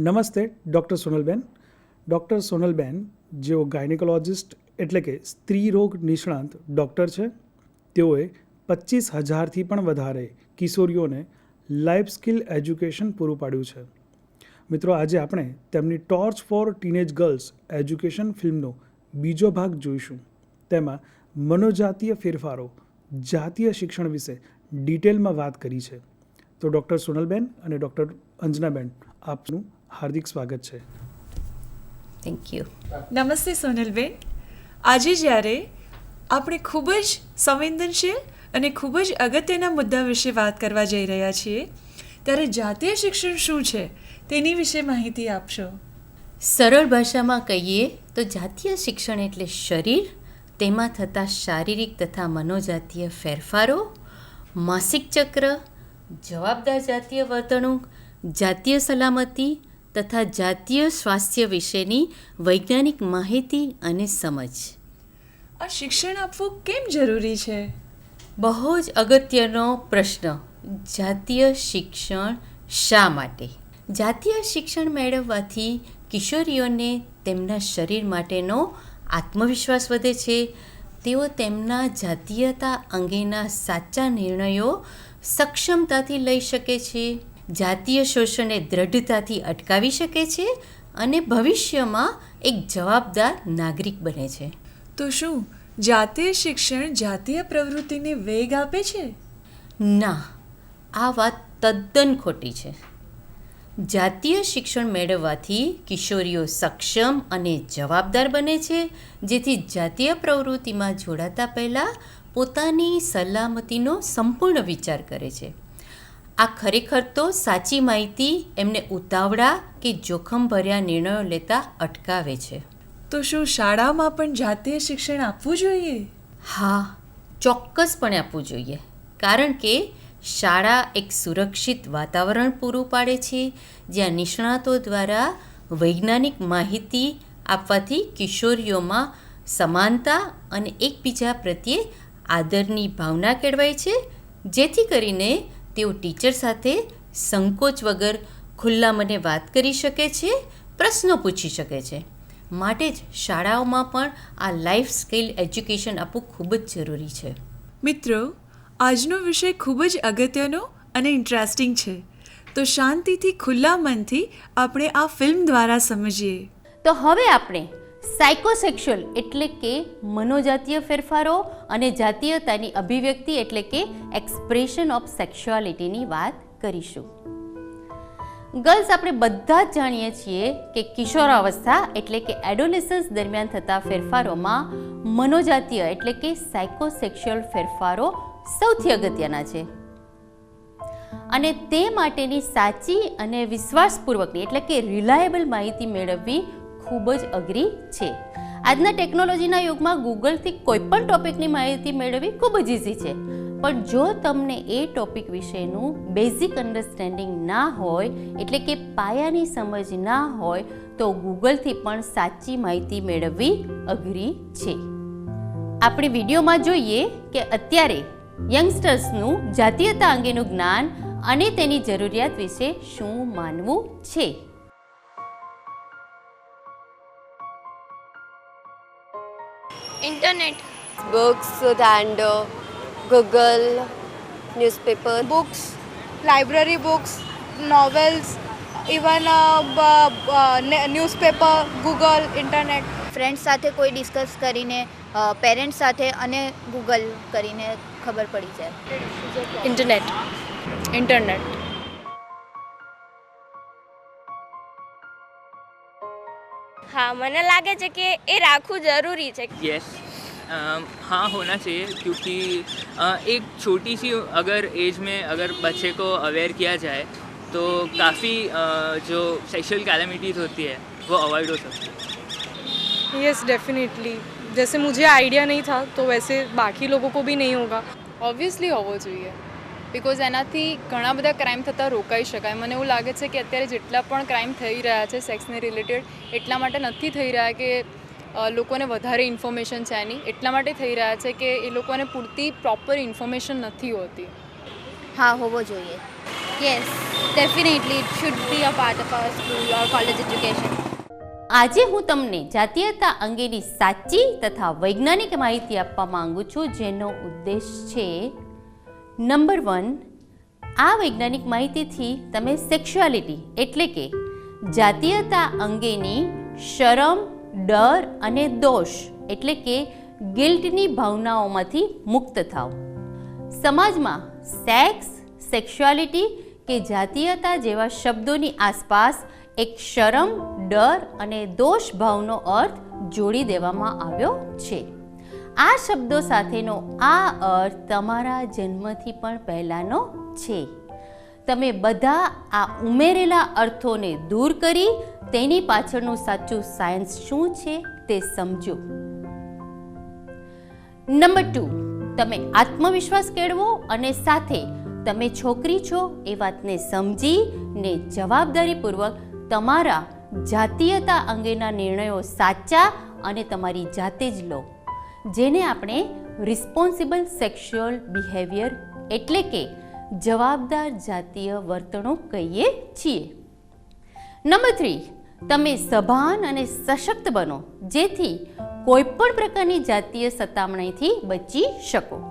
નમસ્તે ડૉક્ટર સોનલબેન. ડૉક્ટર સોનલબેન જેઓ ગાયનેકોલોજિસ્ટ એટલે કે સ્ત્રી રોગ નિષ્ણાંત ડૉક્ટર છે, તેઓએ 25,000થી પણ વધારે કિશોરીઓને લાઈફ સ્કિલ એજ્યુકેશન પૂરું પાડ્યું છે. મિત્રો, આજે આપણે તેમની torch for teenage girls education ફિલ્મનો બીજો ભાગ જોઈશું. તેમાં મનોજાતીય ફેરફારો જાતીય શિક્ષણ વિશે ડિટેલમાં વાત કરી છે. તો ડૉક્ટર સોનલબેન અને ડૉક્ટર અંજનાબેન, આપનું હાર્દિક સ્વાગત છે. Thank you. નમસ્તે સોનલબેન. આજે જ્યારે આપણે ખૂબ જ સંવેદનશીલ અને ખૂબ જ અગત્યના મુદ્દા વિશે વાત કરવા જઈ રહ્યા છીએ, ત્યારે જાતીય શિક્ષણ શું છે તેની વિશે માહિતી આપશો. સરળ ભાષામાં કહીએ તો જાતીય શિક્ષણ એટલે શરીર, તેમાં થતા શારીરિક તથા મનોજાતીય ફેરફારો, માસિક ચક્ર, જવાબદાર જાતીય વર્તણૂક, જાતીય સલામતી તથા જાતીય સ્વાસ્થ્ય વિશેની વૈજ્ઞાનિક માહિતી અને સમજ. આ શિક્ષણ આપવું કેમ જરૂરી છે? બહુ જ અગત્યનો પ્રશ્ન. જાતીય શિક્ષણ શા માટે? જાતીય શિક્ષણ મેળવવાથી કિશોરીઓને તેમના શરીર માટેનો આત્મવિશ્વાસ વધે છે. તેઓ તેમના જાતીયતા અંગેના સાચા નિર્ણયો સક્ષમતાથી લઈ શકે છે, જાતીય શોષણને દ્રઢતાથી અટકાવી શકે છે અને ભવિષ્યમાં એક જવાબદાર નાગરિક બને છે. તો શું જાતીય શિક્ષણ જાતીય પ્રવૃત્તિને વેગ આપે છે? ના, આ વાત તદ્દન ખોટી છે. જાતીય શિક્ષણ મેળવવાથી કિશોરીઓ સક્ષમ અને જવાબદાર બને છે, જેથી જાતીય પ્રવૃત્તિમાં જોડાતા પહેલાં પોતાની સલામતીનો સંપૂર્ણ વિચાર કરે છે. આ ખરેખર તો સાચી માહિતી એમને ઉતાવળા કે જોખમભર્યા નિર્ણયો લેતા અટકાવે છે. તો શું શાળામાં પણ જાતીય શિક્ષણ આપવું જોઈએ? હા, ચોક્કસપણે આપવું જોઈએ. કારણ કે શાળા એક સુરક્ષિત વાતાવરણ પૂરું પાડે છે, જ્યાં નિષ્ણાતો દ્વારા વૈજ્ઞાનિક માહિતી આપવાથી કિશોરીઓમાં સમાનતા અને એકબીજા પ્રત્યે આદરની ભાવના કેળવાય છે, જેથી કરીને તેઓ ટીચર સાથે સંકોચ વગર ખુલ્લા મને વાત કરી શકે છે, પ્રશ્નો પૂછી શકે છે. માટે જ શાળાઓમાં પણ આ લાઈફ સ્કિલ એજ્યુકેશન આપવું ખૂબ જ જરૂરી છે. મિત્રો, આજનો વિષય ખૂબ જ અગત્યનો અને ઇન્ટરેસ્ટિંગ છે, તો શાંતિથી ખુલ્લા મનથી આપણે આ ફિલ્મ દ્વારા સમજીએ. તો હવે આપણે સાયકોસેક્સ્યુઅલ એટલે કે મનોજાતીય ફેરફારો અને જાતીયતાની અભિવ્યક્તિ એટલે કે એક્સપ્રેશન ઓફ સેક્સ્યુઆલિટીની વાત કરીશું. ગર્લ્સ, આપણે બધા જ જાણીએ છીએ કે કિશોરાવસ્થા એટલે કે એડોલેસન્સ દરમિયાન થતા ફેરફારોમાં મનોજાતીય એટલે કે સાયકોસેક્સ્યુઅલ ફેરફારો સૌથી અગત્યના છે અને તે માટેની સાચી અને વિશ્વાસપૂર્વકની એટલે કે રિલાયેબલ માહિતી મેળવવી ખૂબ જ અઘરી છે. આજના ટેકનોલોજીના યુગમાં ગૂગલથી કોઈ પણ ટોપિકની માહિતી મેળવવી ખૂબ જ ઇઝી છે, પણ જો તમને એ ટોપિક વિશેનું બેઝિક અન્ડરસ્ટેન્ડિંગ ના હોય એટલે કે પાયાની સમજ ના હોય તો ગૂગલથી પણ સાચી માહિતી મેળવવી અઘરી છે. આપણે વિડીયોમાં જોઈએ કે અત્યારે યંગસ્ટર્સનું જાતીયતા અંગેનું જ્ઞાન અને તેની જરૂરિયાત વિશે શું માનવું છે. Internet, books and Google, newspaper, books, library books, novels, even newspaper, Google, internet. Friends સાથે કોઈ ડિસ્કસ કરીને, પેરેન્ટ્સ સાથે અને ગૂગલ કરીને ખબર પડી જાય. ઇન્ટરનેટ. हाँ, मैंने लागे છે કે એ રાખવું જરૂરી છે. यस, हाँ होना चाहिए, क्योंकि एक छोटी सी अगर एज में अगर बच्चे को अवेयर किया जाए तो काफ़ी जो सेक्सुअल कैलेमिटीज़ होती है वो अवॉइड हो सकती है. Yes, definitely. जैसे मुझे आइडिया नहीं था तो वैसे बाकी लोगों को भी नहीं होगा. ઓબ્વિયસલી હોવો જોઈએ, બિકોઝ એનાથી ઘણા બધા ક્રાઇમ થતાં રોકાઈ શકાય. મને એવું લાગે છે કે અત્યારે જેટલા પણ ક્રાઇમ થઈ રહ્યા છે સેક્સને રિલેટેડ, એટલા માટે નથી થઈ રહ્યા કે લોકોને વધારે ઇન્ફોર્મેશન છે એની, એટલા માટે થઈ રહ્યા છે કે એ લોકોને પૂરતી પ્રોપર ઇન્ફોર્મેશન નથી હોતી. હા, હોવો જોઈએ. Yes, definitely it should be a part of our school or college education. આજે હું તમને જાતીયતા અંગેની સાચી તથા વૈજ્ઞાનિક માહિતી આપવા માંગુ છું, જેનો ઉદ્દેશ છે નંબર 1, આ વૈજ્ઞાનિક માહિતીથી તમે સેક્સ્યુઆલિટી એટલે કે જાતીયતા અંગેની શરમ, ડર અને દોષ એટલે કે ગિલ્ટની ભાવનાઓમાંથી મુક્ત થાઓ. સમાજમાં સેક્સ, સેક્સ્યુઆલિટી કે જાતીયતા જેવા શબ્દોની આસપાસ એક શરમ, ડર અને દોષ ભાવનો અર્થ જોડી દેવામાં આવ્યો છે. આ શબ્દો સાથેનો આ અર્થ તમારા જન્મથી પણ પહેલાંનો છે. તમે બધા આ ઉમેરેલા અર્થોને દૂર કરી તેની પાછળનું સાચું સાયન્સ શું છે તે સમજો. નંબર 2, તમે આત્મવિશ્વાસ કેળવો અને સાથે તમે છોકરી છો એ વાતને સમજીને જવાબદારીપૂર્વક તમારા જાતીયતા અંગેના નિર્ણયો સાચા અને તમારી જાતે જ લો, જેને આપણે રિસ્પોન્સિબલ સેક્સ્યુઅલ બિહેવિયર એટલે કે જવાબદાર જાતીય વર્તણૂક કહીએ છીએ. નંબર 3, તમે સભાન અને સશક્ત બનો, જેથી કોઈ પણ પ્રકારની જાતીય સતામણીથી બચી શકો.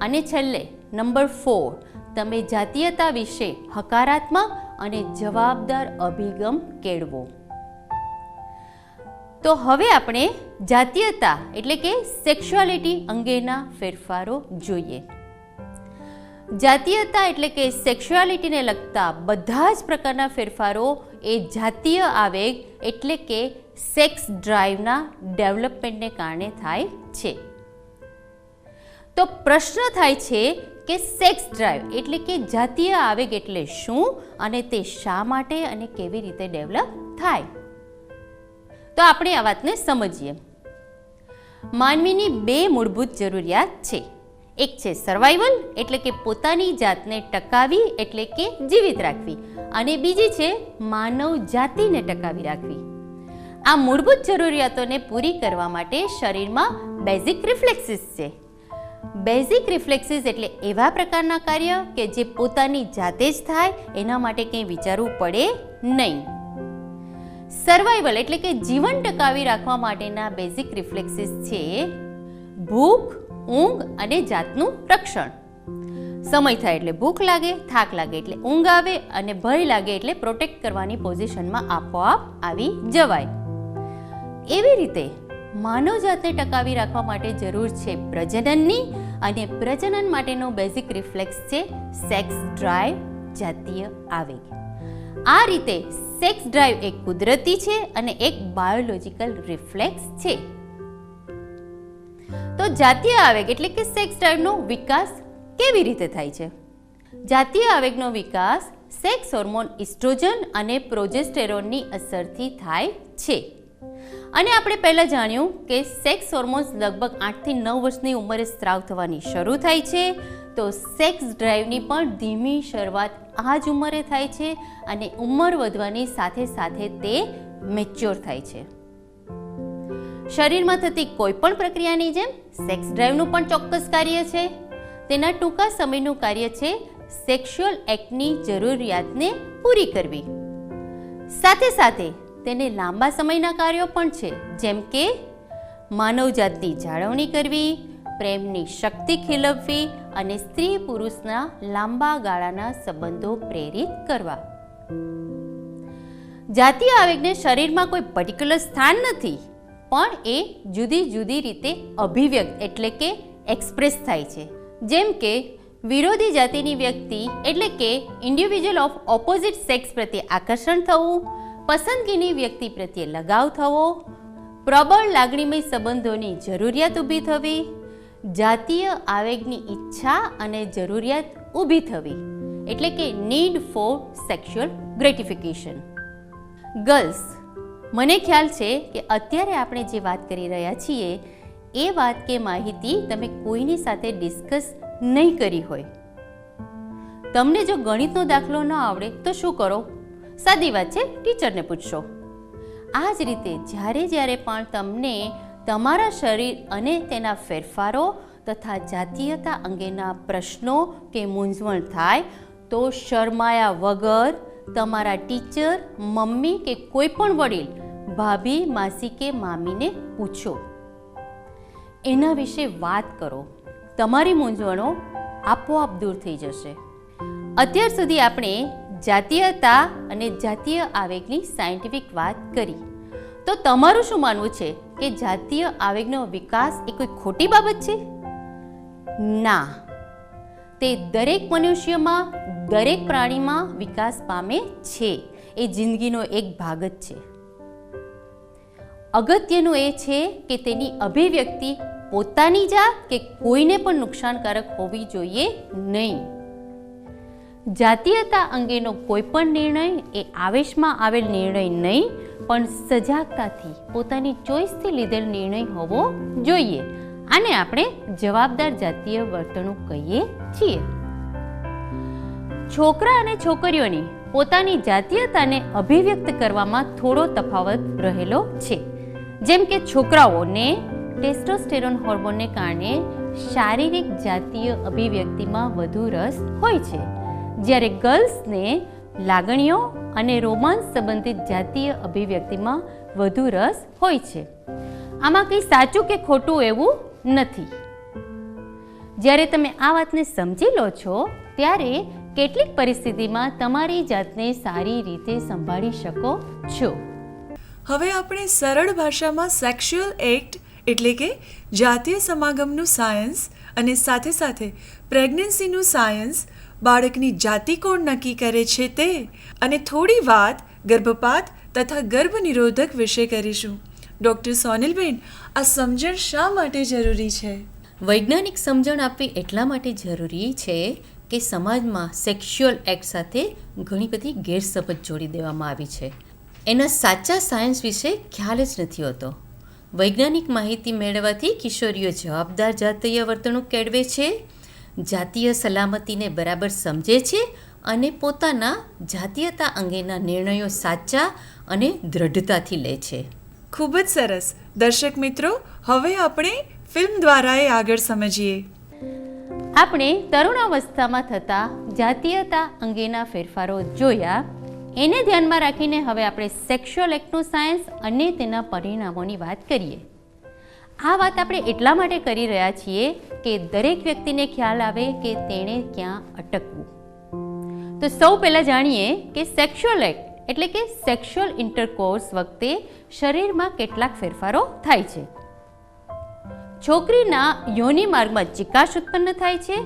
અને છેલ્લે નંબર 4, તમે જાતીયતા વિશે હકારાત્મક અને જવાબદાર અભિગમ કેળવો. તો હવે આપણે જાતીયતા એટલે કે સેક્સ્યુઆલિટી અંગેના ફેરફારો જોઈએ. જાતીયતા એટલે કે સેક્સ્યુઆલિટીને લગતા બધા જ પ્રકારના ફેરફારો એ જાતીય આવેગ એટલે કે સેક્સ ડ્રાઈવના ડેવલપમેન્ટને કારણે થાય છે. તો પ્રશ્ન થાય છે કે સેક્સ ડ્રાઈવ એટલે કે જાતીય આવેગ એટલે શું અને તે શા માટે અને કેવી રીતે ડેવલપ થાય? તો આપણે આ વાતને સમજીએ. માનવીની 2 મૂળભૂત જરૂરિયાત છે. એક છે સર્વાઈવલ એટલે કે પોતાની જાતને ટકાવી એટલે કે જીવિત રાખવી, અને બીજી છે માનવ જાતિને ટકાવી રાખવી. આ મૂળભૂત જરૂરિયાતોને પૂરી કરવા માટે શરીરમાં બેઝિક રિફ્લેક્સિસ છે. બેઝિક રિફ્લેક્સિસ એટલે એવા પ્રકારના કાર્ય કે જે પોતાની જાતે જ થાય, એના માટે કંઈ વિચારવું પડે નહીં. સર્વાઈવલ એટલે કે જીવન ટકાવી રાખવા માટેના બેઝિક રિફ્લેક્સિસ છે ભૂખ, ઊંઘ અને જાતનું રક્ષણ. સમય થાય એટલે ભૂખ લાગે, થાક લાગે એટલે ઊંઘ આવે અને ભય લાગે એટલે પ્રોટેક્ટ કરવાની પોઝિશનમાં આપોઆપ આવી જવાય. એવી રીતે માનવ જાતને ટકાવી રાખવા માટે જરૂર છે પ્રજનનની, અને પ્રજનન માટેનો બેઝિક રિફ્લેક્સ છે સેક્સ ડ્રાઈવ, જાતીય આવેગ. આ રીતે સેક્સ ડ્રાઈવ એક કુદરતી છે અને એક બાયોલોજિકલ રિફ્લેક્સ છે. તો જાતીય આવેગ એટલે કે સેક્સ ડ્રાઈવનો વિકાસ કેવી રીતે થાય છે? જાતીય આવેગનો વિકાસ સેક્સ હોર્મોન ઇસ્ટ્રોજન અને પ્રોજેસ્ટેરોનની અસરથી થાય છે. અને આપણે પહેલાં જાણ્યું કે સેક્સ હોર્મોન્સ લગભગ 8 થી 9 વર્ષની ઉંમરે સ્ત્રાવ થવાની શરૂ થાય છે. તો સેક્સ ડ્રાઈવની પણ ધીમી શરૂઆત આ જ ઉંમરે થાય છે અને ઉંમર વધવાની સાથે સાથે તે મેચ્યોર થાય છે. શરીરમાં થતી કોઈ પણ પ્રક્રિયાની જેમ સેક્સ ડ્રાઈવનું પણ ચોક્કસ કાર્ય છે. તેના ટૂંકા સમયનું કાર્ય છે સેક્સ્યુઅલ એક્ટની જરૂરિયાતને પૂરી કરવી. સાથે સાથે તેને લાંબા સમયના કાર્યો પણ છે, જેમ કે માનવજાતની જાળવણી કરવી, પ્રેમની શક્તિ ખીલવવી અને સ્ત્રી પુરુષના લાંબા ગાળાના સંબંધો પ્રેરિત કરવા. જાતીય આવેગને શરીરમાં કોઈ પર્ટિક્યુલર સ્થાન નથી, પણ એ જુદી જુદી રીતે અભિવ્યક્ત એટલે કે એક્સપ્રેસ થાય છે. જેમ કે વિરોધી જાતિની વ્યક્તિ એટલે કે ઇન્ડિવિજ્યુઅલ ઓફ ઓપોઝિટ સેક્સ પ્રત્યે આકર્ષણ થવું, પસંદગીની વ્યક્તિ પ્રત્યે લગાવ થવો, પ્રબળ લાગણીમય સંબંધોની જરૂરિયાત ઊભી થવી, જાતીય આવેગની ઈચ્છા અને જરૂરિયાત ઊભી થવી એટલે કે need four sexual gratification. Girls, મને ખ્યાલ છે કે અત્યારે આપણે જે વાત કરી રહ્યા છીએ એ વાત કે માહિતી તમે કોઈની સાથે ડિસ્કસ નહીં કરી હોય. તમને જો ગણિતનો દાખલો ન આવડે તો શું કરો? સાદી વાત છે, ટીચરને પૂછશો. આ જ રીતે જ્યારે પણ તમને તમારા શરીર અને તેના ફેરફારો તથા જાતીયતા અંગેના પ્રશ્નો કે મૂંઝવણ થાય તો શરમાયા વગર તમારા ટીચર, મમ્મી કે કોઈ પણ વડીલ, ભાભી, માસી કે મામીને પૂછો. એના વિશે વાત કરો. તમારી મૂંઝવણો આપોઆપ દૂર થઈ જશે. અત્યાર સુધી આપણે જાતીયતા અને જાતીય આવેગની સાયન્ટિફિક વાત કરી. તો તમારું શું માનવું છે કે જાતીય આવેગનો વિકાસ એ કોઈ ખોટી બાબત છે? ના, તે દરેક મનુષ્યમાં, દરેક પ્રાણીમાં વિકાસ પામે છે. એ જિંદગીનો એક ભાગ જ છે. અગત્યનું એ છે કે તેની અભિવ્યક્તિ પોતાની જાત કે કોઈને પણ નુકસાનકારક હોવી જોઈએ નહીં. જાતીયતા અંગેનો કોઈ પણ નિર્ણય એ આવેશમાં આવેલ નિર્ણય નહીં, પણ સજાગતાથી પોતાની ચોઈસથી લીધેલ નિર્ણય હોવો જોઈએ. આને આપણે જવાબદાર જાતીય વર્તણૂક કહીએ છીએ. છોકરા અને છોકરીઓની પોતાની જાતીયતાને અભિવ્યક્ત કરવામાં થોડો તફાવત રહેલો છે. જેમ કે છોકરાઓને ટેસ્ટોસ્ટેરોન હોર્મોનને કારણે શારીરિક જાતીય અભિવ્યક્તિમાં વધુ રસ હોય છે, જ્યારે ગર્લ્સને લાગણીઓ અને રોમાંસ સંબંધિત જાતીય અભિવ્યક્તિમાં વધુ રસ હોય છે. આમાં કંઈ સાચું કે ખોટું એવું નથી. જ્યારે તમે આ વાતને સમજી લો છો ત્યારે કેટલીક પરિસ્થિતિમાં તમારી જાતને સારી રીતે સંભાળી શકો છો. હવે આપણે સરળ ભાષામાં સેક્સ્યુઅલ એક્ટ એટલે કે જાતીય સમાગમનું સાયન્સ અને સાથે સાથે પ્રેગ્નન્સીનું સાયન્સ, બાળકની જાતિ કોણ નક્કી કરે છે તે, અને થોડી વાત ગર્ભપાત તથા ગર્ભનિરોધક વિશે કરીશું. ડૉક્ટર સોનલબેન, આ સમજણ શા માટે જરૂરી છે? વૈજ્ઞાનિક સમજણ આપવી એટલા માટે જરૂરી છે કે સમાજમાં સેક્સ્યુઅલ એક્ટ સાથે ઘણી બધી ગેરસમજ જોડી દેવામાં આવી છે. એના સાચા સાયન્સ વિશે ખ્યાલ જ નથી હોતો. વૈજ્ઞાનિક માહિતી મેળવવાથી કિશોરીઓ જવાબદાર જાતીય વર્તણૂક કેળવે છે, જાતીય સલામતીને બરાબર સમજે છે અને પોતાના જાતીયતા અંગેના નિર્ણયો સાચા અને દ્રઢતાથી લે છે. ખૂબ જ સરસ. દર્શક મિત્રો, હવે આપણે ફિલ્મ દ્વારા એ આગળ સમજીએ. આપણે તરુણાવસ્થામાં થતા જાતીયતા અંગેના ફેરફારો જોયા. એને ધ્યાનમાં રાખીને હવે આપણે સેક્સ્યુઅલ એક્ટનું સાયન્સ અને તેના પરિણામોની વાત કરીએ. આ વાત આપણે એટલા માટે કરી રહ્યા છીએ કે દરેક વ્યક્તિને ખ્યાલ આવે કે તેણે ક્યાં અટકવું. તો સૌ પહેલાં જાણીએ કે સેક્સ્યુઅલ એક્ટ એટલે કે સેક્સ્યુઅલ ઇન્ટરકોર્સ વખતે શરીરમાં કેટલાક ફેરફારો થાય છે. છોકરીના યોનિ માર્ગમાં ચિકાશ ઉત્પન્ન થાય છે.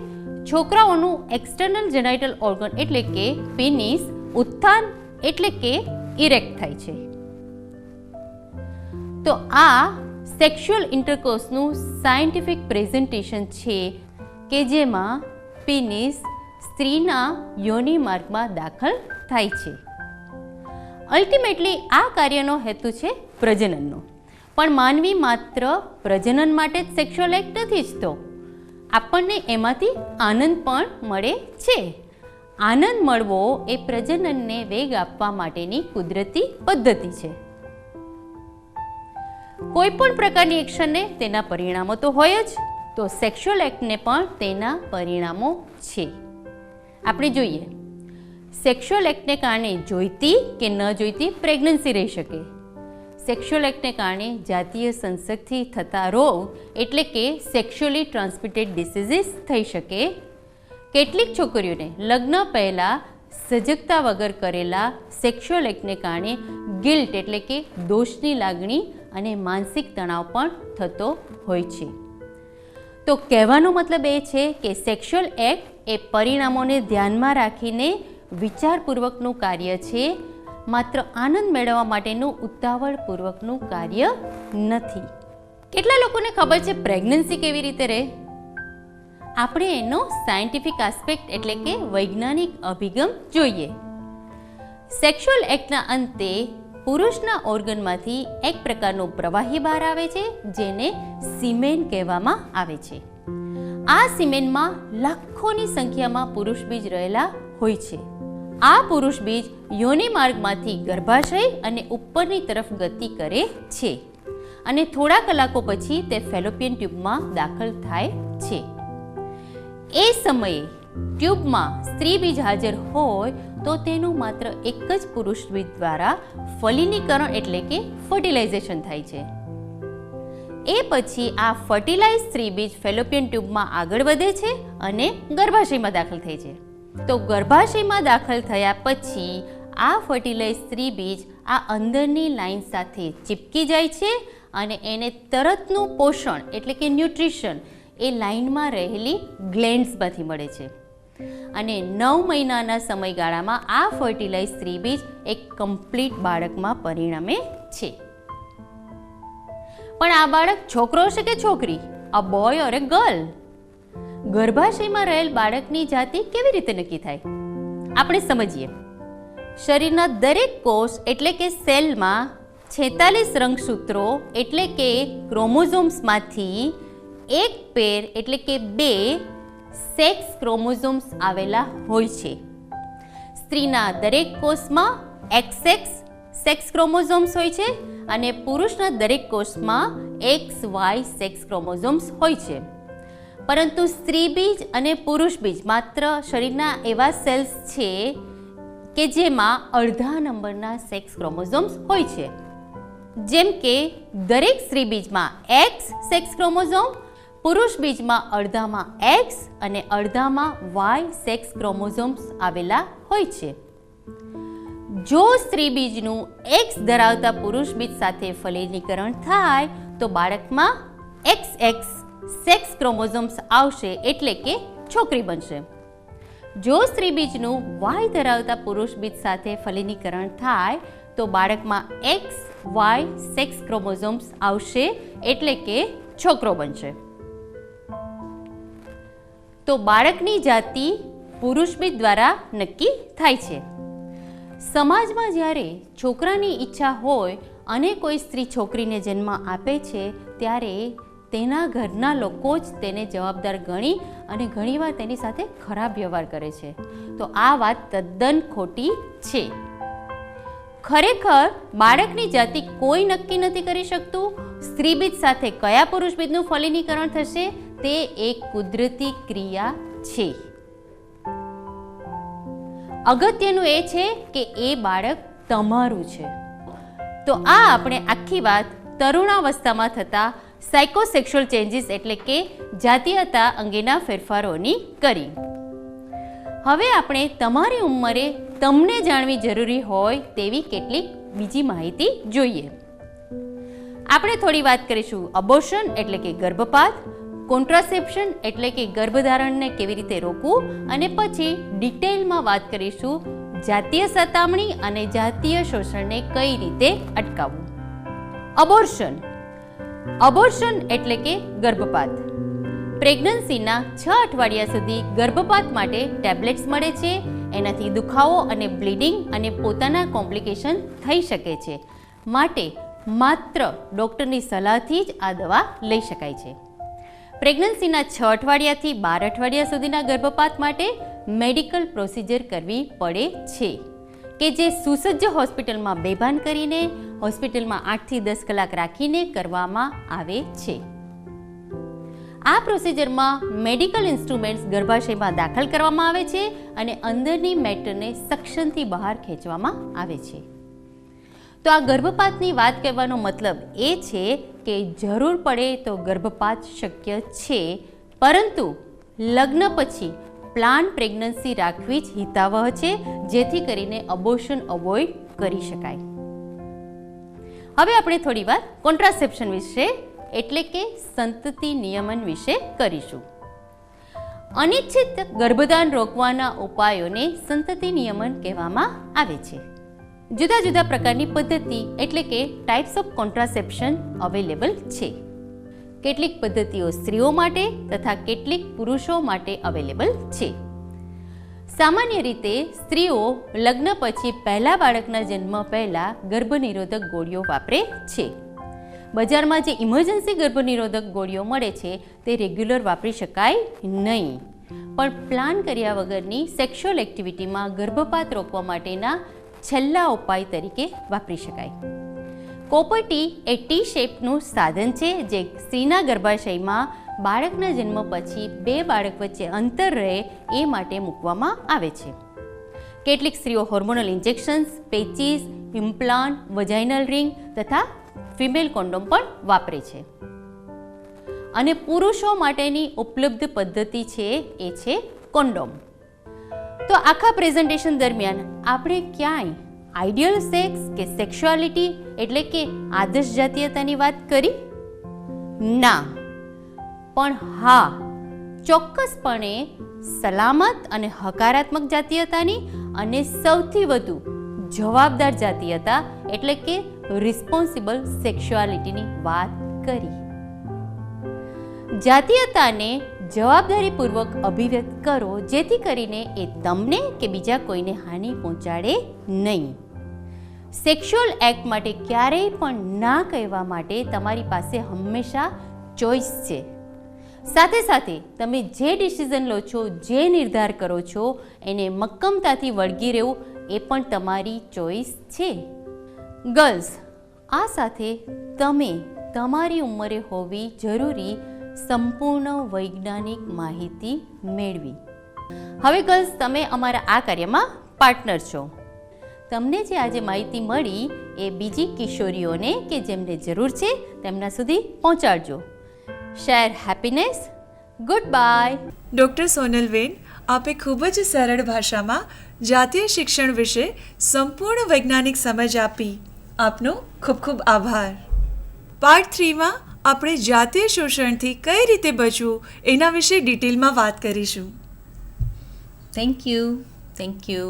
છોકરાઓનું એક્સટર્નલ જેનાઇટલ ઓર્ગન એટલે કે પેનિસ ઉત્થાન એટલે કે ઇરેક્ટ થાય છે. તો આ સેક્સ્યુઅલ ઇન્ટરકોર્સનું સાયન્ટિફિક પ્રેઝન્ટેશન છે કે જેમાં પેનિસ સ્ત્રીના યોનિ માર્ગમાં દાખલ થાય છે. અલ્ટિમેટલી આ કાર્યનો હેતુ છે પ્રજનનનો. પણ માનવી માત્ર પ્રજનન માટે જ સેક્સ્યુઅલ એક્ટ નથી જ તો આપણને એમાંથી આનંદ પણ મળે છે. આનંદ મળવો એ પ્રજનનને વેગ આપવા માટેની કુદરતી પદ્ધતિ છે. કોઈ પણ પ્રકારની એક્શનને તેના પરિણામો તો હોય જ, તો સેક્સ્યુઅલ એક્ટને પણ તેના પરિણામો છે. આપણે જોઈએ, સેક્સ્યુઅલ એક્ટને કારણે જોઈતી કે ન જોઈતી પ્રેગ્નન્સી રહી શકે. સેક્સ્યુઅલ એક્ટને કારણે જાતીય સંસર્ગથી થતા રોગ એટલે કે સેક્સ્યુઅલી ટ્રાન્સમિટેડ ડિસીઝીસ થઈ શકે. કેટલીક છોકરીઓને લગ્ન પહેલાં સજગતા વગર કરેલા સેક્સ્યુઅલ એક્ટને કારણે ગિલ્ટ એટલે કે દોષની લાગણી અને માનસિક તણાવ પણ થતો હોય છે. તો કહેવાનો મતલબ એ છે કે સેક્સ્યુઅલ એક્ટ એ પરિણામોને ધ્યાનમાં રાખીને વિચારપૂર્વકનું કાર્ય છે, માત્ર આનંદ મેળવવા માટેનું ઉતાવળપૂર્વકનું કાર્ય નથી. કેટલા લોકોને ખબર છે પ્રેગ્નન્સી કેવી રીતે રહે? આપણે એનો સાયન્ટિફિક આસ્પેક્ટ એટલે કે વૈજ્ઞાનિક અભિગમ જોઈએ. સેક્સ્યુઅલ એક્ટના અંતે પુરુષના ઓર્ગનમાંથી એક પ્રકારનું પ્રવાહી બહાર આવે છે જેને સિમેન કહેવામાં આવે છે. આ સિમેનમાં લાખોની સંખ્યામાં પુરુષ બીજ રહેલા હોય છે. આ પુરુષ બીજ યોનિ માર્ગમાંથી ગર્ભાશય અને ઉપરની તરફ ગતિ કરે છે અને થોડા કલાકો પછી તે ફેલોપિયન ટ્યુબમાં દાખલ થાય છે. એ સમયે ટ્યુબમાં સ્ત્રી બીજ હાજર હોય તો તેનું માત્ર એક જ પુરુષ બીજ દ્વારા ફલિનીકરણ એટલે કે ફર્ટિલાઇઝેશન થાય છે. એ પછી આ ફર્ટિલાઇઝ સ્ત્રી બીજ ફેલોપિયન ટ્યુબમાં આગળ વધે છે અને ગર્ભાશયમાં દાખલ થાય છે. તો ગર્ભાશયમાં દાખલ થયા પછી આ ફર્ટિલાઇઝ સ્ત્રી બીજ આ અંદરની લાઈન સાથે ચીપકી જાય છે અને એને તરતનું પોષણ એટલે કે ન્યુટ્રિશન એ લાઈનમાં રહેલી ગ્લેન્ડ્સમાંથી મળે છે અને 9 મહિનાના સમયગાળામાં આ ફર્ટિલાઇઝ સ્ત્રી બીજ એક કમ્પ્લીટ બાળકમાં પરિણમે છે. પણ આ બાળક છોકરો હશે કે છોકરી, a boy or A girl? ગર્ભાશયમાં રહેલ બાળકની જાતિ કેવી રીતે નક્કી થાય? આપણે સમજીએ. શરીરના દરેક કોષ એટલે કે સેલમાં 46 રંગસૂત્રો એટલે કે ક્રોમોઝોમ્સમાંથી એક પેર એટલે કે 2 સેક્સ ક્રોમોઝોમ્સ આવેલા હોય છે. સ્ત્રીના દરેક કોષમાં XX સેક્સ ક્રોમોઝોમ્સ હોય છે અને પુરુષના દરેક કોષમાં XY સેક્સ ક્રોમોઝોમ્સ હોય છે. પરંતુ સ્ત્રી બીજ અને પુરુષ બીજ માત્ર શરીરના એવા સેલ્સ છે કે જેમાં અડધા નંબરના સેક્સ ક્રોમોઝોમ્સ હોય છે. જેમ કે દરેક સ્ત્રી બીજમાં X સેક્સ ક્રોમોઝોમ, પુરુષ બીજમાં અડધામાં X અને અડધામાં Y સેક્સ ક્રોમોઝોમ્સ આવેલા હોય છે. જો સ્ત્રી બીજનું X ધરાવતા પુરુષ બીજ સાથે ફલિનીકરણ થાય તો બાળકમાં XX સેક્સ ક્રોમોઝોમ્સ આવશે એટલે કે છોકરી બનશે. જો સ્ત્રી બીજનું Y ધરાવતા પુરુષ બીજ સાથે ફલિનીકરણ થાય તો બાળકમાં XY સેક્સ ક્રોમોઝોમ્સ આવશે એટલે કે છોકરો બનશે. તો બાળકની જાતિ પુરુષ બીજ દ્વારા નક્કી થાય છે. સમાજમાં જ્યારે છોકરાની ઈચ્છા હોય અને કોઈ સ્ત્રી છોકરીને જન્મ આપે છે ત્યારે તેના ઘરના લોકો જ તેને જવાબદાર ગણી અને ઘણીવાર તેની સાથે ખરાબ વ્યવહાર કરે છે. તો આ વાત તદ્દન ખોટી છે. ખરેખર બાળકની જાતિ કોઈ નક્કી નથી કરી શકતું. સ્ત્રી બીજ સાથે કયા પુરુષ બીજનું ફલિનીકરણ થશે તે એક કુદરતી ક્રિયા છે. અગત્યનું એ છે કે એ બાળક તમારું છે. તો આ આપણે આખી વાત તરુણાવસ્થામાં થતા સાયકોસેક્સ્યુઅલ ચેન્જીસ એટલે કે જાતીયતા અંગેના ફેરફારોની કરી. હવે આપણે તમારી ઉંમરે તમને જાણવી જરૂરી હોય તેવી કેટલીક બીજી માહિતી જોઈએ. આપણે થોડી વાત કરીશું અબોર્શન એટલે કે ગર્ભપાત, કોન્ટ્રાસેપ્શન એટલે કે ગર્ભધારણને કેવી રીતે રોકવું અને પછી ડિટેલમાં વાત કરીશું જાતીય સતામણી અને જાતીય શોષણને કઈ રીતે અટકાવવું. અબોર્શન એટલે કે ગર્ભપાત. પ્રેગ્નન્સીના 6 અઠવાડિયા સુધી ગર્ભપાત માટે ટેબ્લેટ્સ મળે છે. એનાથી દુખાવો અને બ્લીડિંગ અને પોતાના કોમ્પ્લિકેશન થઈ શકે છે. માટે માત્ર ડૉક્ટરની સલાહથી જ આ દવા લઈ શકાય છે. પ્રેગ્નન્સીના 6 અઠવાડિયાથી 12 અઠવાડિયા સુધીના ગર્ભપાત માટે મેડિકલ પ્રોસિજર કરવી પડે છે કે જે સુસજ્જ હોસ્પિટલમાં બેભાન કરીને હોસ્પિટલમાં 8 થી 10 કલાક રાખીને કરવામાં આવે છે. આ પ્રોસિજરમાં મેડિકલ ઇન્સ્ટ્રુમેન્ટ્સ ગર્ભાશયમાં દાખલ કરવામાં આવે છે અને અંદરની મેટરને સક્શનથી બહાર ખેંચવામાં આવે છે. તો આ ગર્ભપાતની વાત કહેવાનો મતલબ એ છે કે જરૂર પડે તો ગર્ભપાત શક્ય છે, પરંતુ લગ્ન પછી પ્લાન પ્રેગ્નન્સી રાખવી જ હિતાવહ છે, જેથી કરીને અબોર્શન અવોઇડ કરી શકાય. હવે આપણે થોડી વાર કોન્ટ્રાસેપ્શન વિશે એટલે કે સંતતિ નિયમન વિશે કરીશું. અનિચ્છિત ગર્ભધાન રોકવાના ઉપાયોને સંતતિ નિયમન કહેવામાં આવે છે. જુદા જુદા પ્રકારની પદ્ધતિ એટલે કે ટાઈપ્સ ઓફ કોન્ટ્રાસેપ્શન અવેલેબલ છે. કેટલીક પદ્ધતિઓ સ્ત્રીઓ માટે તથા કેટલીક પુરુષો માટે અવેલેબલ છે. સામાન્ય રીતે સ્ત્રીઓ લગ્ન પછી પહેલા બાળકના જન્મ પહેલા ગર્ભનિરોધક ગોળીઓ વાપરે છે. બજારમાં જે ઇમરજન્સી ગર્ભનિરોધક ગોળીઓ મળે છે તે રેગ્યુલર વાપરી શકાય નહીં, પણ પ્લાન કર્યા વગરની સેક્સ્યુઅલ એક્ટિવિટીમાં ગર્ભપાત રોકવા માટેના છેલ્લા ઉપાય તરીકે વાપરી શકાય. કોપર ટી એ ટી શેપનું સાધન છે જે સ્ત્રીના ગર્ભાશયમાં બાળકના જન્મ પછી બે બાળક વચ્ચે અંતર રહે એ માટે મૂકવામાં આવે છે. કેટલીક સ્ત્રીઓ hormonal injections, patches, implant, vaginal ring તથા ફિમેલ કોન્ડોમ પણ વાપરે છે. અને પુરુષો માટેની ઉપલબ્ધ પદ્ધતિ છે એ છે કોન્ડોમ. તો આખા પ્રેઝન્ટેશન દરમિયાન આપણે ક્યાંય આઈડિયલ સેક્સ કે સેક્સ્યુઆલિટી એટલે કે આદર્શ જાતીયતાની વાત કરી? ના, પણ હા, ચોક્કસપણે સલામત અને હકારાત્મક જાતીયતાની અને સૌથી વધુ જવાબદાર જાતીયતા એટલે કે રિસ્પોન્સિબલ સેક્સ્યુઆલિટીની વાત કરી. જાતીયતાને જવાબદારીપૂર્વક અભિવ્યક્ત કરો જેથી કરીને એ તમને કે બીજા કોઈને હાનિ પહોંચાડે નહીં. સેક્સ્યુઅલ એક્ટ માટે ક્યારેય પણ ના કહેવા માટે તમારી પાસે હંમેશા ચોઇસ છે. સાથે સાથે તમે જે ડિસિઝન લો છો, જે નિર્ધાર કરો છો એને મક્કમતાથી વળગી રહેવું એ પણ તમારી ચોઇસ છે. ગર્લ્સ, આ સાથે તમે તમારી ઉંમરે હોવી જરૂરી સંપૂર્ણ વૈજ્ઞાનિક માહિતી મેળવી. હવે ગર્લ્સ, તમે અમારા આ કાર્યમાં પાર્ટનર છો. તમને જે આજે માહિતી મળી એ બીજી કિશોરીઓને કે જેમને જરૂર છે તેમના સુધી પહોંચાડજો. Share happiness. Good bye. Doctor Sonalben, આપે ખૂબ જ સરળ ભાષામાં જાતીય શિક્ષણ વિશે સંપૂર્ણ વૈજ્ઞાનિક સમજ આપી. આપનો ખૂબ ખૂબ આભાર. પાર્ટ 3માં આપણે જાતીય શોષણથી કઈ રીતે બચવું એના વિશે ડિટેલમાં વાત કરીશું. Thank you.